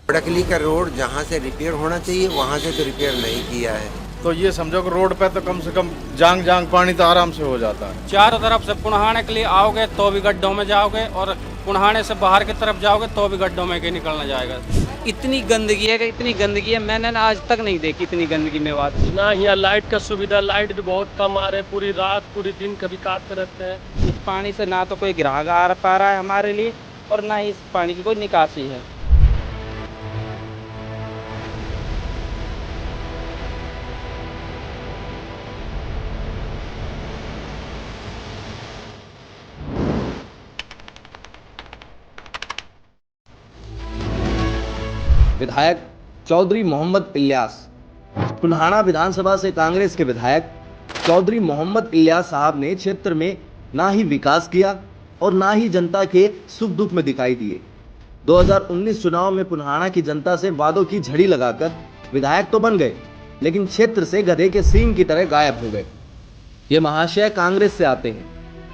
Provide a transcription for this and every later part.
बड़कली का रोड जहाँ से रिपेयर होना चाहिए वहाँ से तो रिपेयर नहीं किया है। तो ये समझो कि रोड पे तो कम से कम जांग जांग पानी तो आराम से हो जाता है। चारों तरफ से पुनहाने के लिए आओगे तो भी गड्ढों में जाओगे, और पुनहाने से बाहर की तरफ जाओगे तो भी गड्ढों में के निकलना जाएगा। इतनी गंदगी है कि इतनी गंदगी है, मैंने ना आज तक नहीं देखी इतनी गंदगी में बात। ना यहाँ लाइट का सुविधा, लाइट भी बहुत कम आ रहे, पूरी रात पूरी दिन कभी काटते रहते हैं। इस पानी से ना तो कोई ग्राहक आ पा रहा है हमारे लिए, और ना ही इस पानी की कोई निकासी है। विधायक चौधरी मोहम्मद इलियास। पुन्हाना विधानसभा से कांग्रेस के विधायक चौधरी मोहम्मद इलियास साहब ने क्षेत्र में ना ही विकास किया और ना ही जनता के सुख दुख में दिखाई दिए। 2019 चुनाव में पुन्हाना की जनता से वादों की झड़ी लगाकर विधायक तो बन गए, लेकिन क्षेत्र से गधे के सींग की तरह गायब हो गए। ये महाशय कांग्रेस से आते हैं,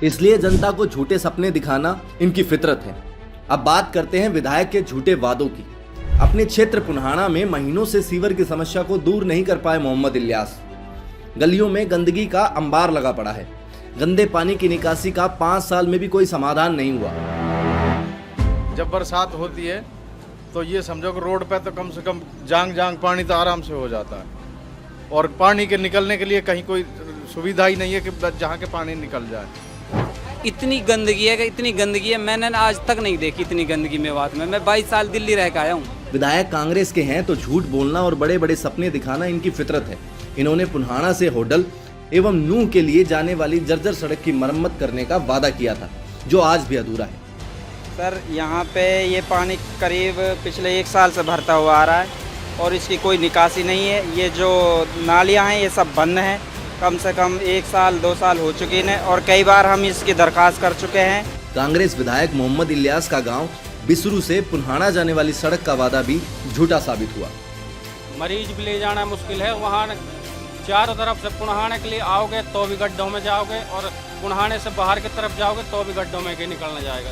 इसलिए जनता को झूठे सपने दिखाना इनकी फितरत है। अब बात करते हैं विधायक के झूठे वादों की। अपने क्षेत्र पुन्हाना में महीनों से सीवर की समस्या को दूर नहीं कर पाए मोहम्मद इलियास। गलियों में गंदगी का अंबार लगा पड़ा है। गंदे पानी की निकासी का 5 साल में भी कोई समाधान नहीं हुआ। जब बरसात होती है तो ये समझो कि रोड पे तो कम से कम जांग जांग पानी तो आराम से हो जाता है, और पानी के निकलने के लिए कहीं कोई सुविधा ही नहीं है कि जहाँ के पानी निकल जाए। इतनी गंदगी है कि इतनी गंदगी है, मैंने ना आज तक नहीं देखी इतनी गंदगी में बात में। मैं 22 साल दिल्ली रह के आया हूँ। विधायक कांग्रेस के हैं तो झूठ बोलना और बड़े बड़े सपने दिखाना इनकी फितरत है। इन्होंने पुन्हाना से होडल एवं नूह के लिए जाने वाली जर्जर सड़क की मरम्मत करने का वादा किया था, जो आज भी अधूरा है। सर, यहाँ पे ये पानी करीब पिछले 1 साल से भरता हुआ आ रहा है और इसकी कोई निकासी नहीं है। ये जो नालियाँ हैं ये सब बंद हैं, कम से कम 1 साल 2 साल हो चुकी हैं, और कई बार हम इसकी दरखास्त कर चुके हैं। कांग्रेस विधायक मोहम्मद इलियास का गांव बिसरू से पुन्हाना जाने वाली सड़क का वादा भी झूठा साबित हुआ। मरीज भी ले जाना मुश्किल है। वहाँ चारों तरफ से पुनहाने के लिए आओगे तो भी गड्ढों में जाओगे, और पुनहाने से बाहर की तरफ जाओगे तो भी गड्ढों में के निकलना जाएगा।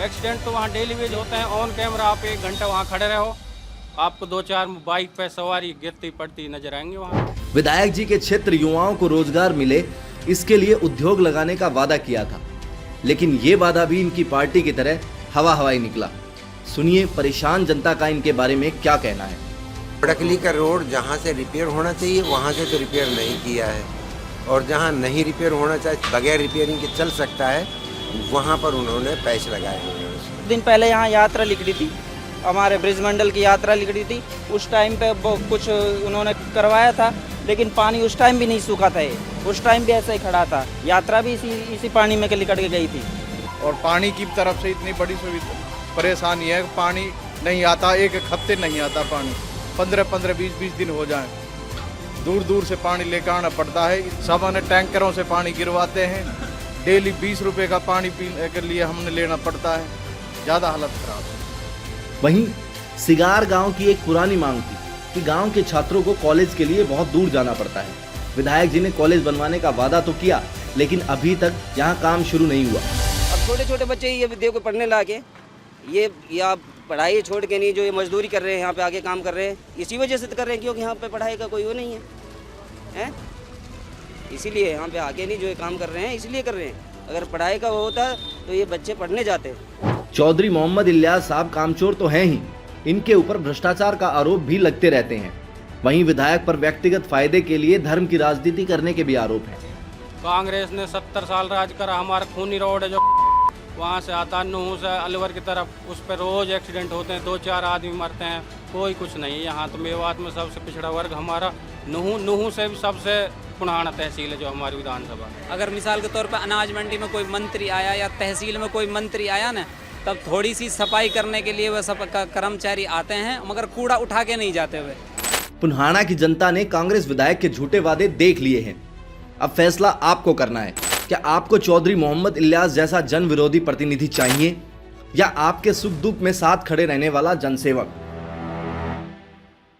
एक्सीडेंट तो वहाँ डेली वेज होते हैं। ऑन कैमरा आप 1 घंटा वहाँ खड़े रहो, आपको 2-4 बाइक पे सवारी गिरती पड़ती नजर आएंगे वहाँ। विधायक जी के क्षेत्र युवाओं को रोजगार मिले, इसके लिए उद्योग लगाने का वादा किया था, लेकिन ये वादा भी इनकी पार्टी की तरह हवा हवाई निकला। सुनिए परेशान जनता का इनके बारे में क्या कहना है। बड़कली का रोड जहाँ से रिपेयर होना चाहिए वहाँ से तो रिपेयर नहीं किया है, और जहाँ नहीं रिपेयर होना चाहिए, बगैर रिपेयरिंग के चल सकता है, वहाँ पर उन्होंने पैसे लगाए हुए हैं। दिन पहले यहाँ यात्रा निकली थी, हमारे ब्रिज मंडल की यात्रा निकली थी। उस टाइम पे कुछ उन्होंने करवाया था, लेकिन पानी उस टाइम भी नहीं सूखा था। उस टाइम भी ऐसा ही खड़ा था। यात्रा भी इसी पानी में लिकट के गई थी। और पानी की तरफ से इतनी बड़ी परेशानी है, पानी नहीं आता, 1 हफ्ते नहीं आता पानी, 15-15, 20-20 दिन हो जाए। दूर दूर से पानी लेकर आना पड़ता है। सब ने टैंकरों से पानी गिरवाते हैं। डेली 20 रुपये का पानी पीने के लिए हमने लेना पड़ता है। ज़्यादा हालत खराब है। वहीं सिगार गांव की एक पुरानी मांग थी कि गांव के छात्रों को कॉलेज के लिए बहुत दूर जाना पड़ता है। विधायक जी ने कॉलेज बनवाने का वादा तो किया, लेकिन अभी तक यहां काम शुरू नहीं हुआ। अब छोटे छोटे बच्चे ये देखो पढ़ने लाके ये या पढ़ाई छोड़ के नहीं, जो ये मजदूरी कर रहे हैं यहाँ पे आके काम कर रहे हैं, इसी वजह से तो कर रहे हैं, क्योंकि यहाँ पे पढ़ाई का कोई वो नहीं है, इसीलिए यहाँ पे आके नहीं जो ये काम कर रहे हैं, इसलिए कर रहे हैं। अगर पढ़ाई का वो होता तो ये बच्चे पढ़ने जाते। चौधरी मोहम्मद इलियास साहब कामचोर तो हैं ही, इनके ऊपर भ्रष्टाचार का आरोप भी लगते रहते हैं। वहीं विधायक पर व्यक्तिगत फायदे के लिए धर्म की राजनीति करने के भी आरोप हैं। कांग्रेस ने 70 साल राज करा। हमारा खूनी रोड है जो वहाँ से आता नूह से अलवर की तरफ, उस पर रोज एक्सीडेंट होते हैं, 2-4 आदमी मरते हैं, कोई कुछ नहीं है। यहाँ तो मेवात में सबसे पिछड़ा वर्ग हमारा नूह से भी सबसे पुराना तहसील है जो हमारी विधानसभा। अगर मिसाल के तौर पर अनाज मंडी में कोई मंत्री आया या तहसील में कोई मंत्री आया ना, तब थोड़ी सी सफाई करने के लिए वह सब कर्मचारी आते हैं, मगर कूड़ा उठा के नहीं जाते हुए। पुन्हाना की जनता ने कांग्रेस विधायक के झूठे वादे देख लिए हैं। अब फैसला आपको करना है। क्या आपको चौधरी मोहम्मद इलियास जैसा जन विरोधी प्रतिनिधि चाहिए, या आपके सुख दुख में साथ खड़े रहने वाला जनसेवक?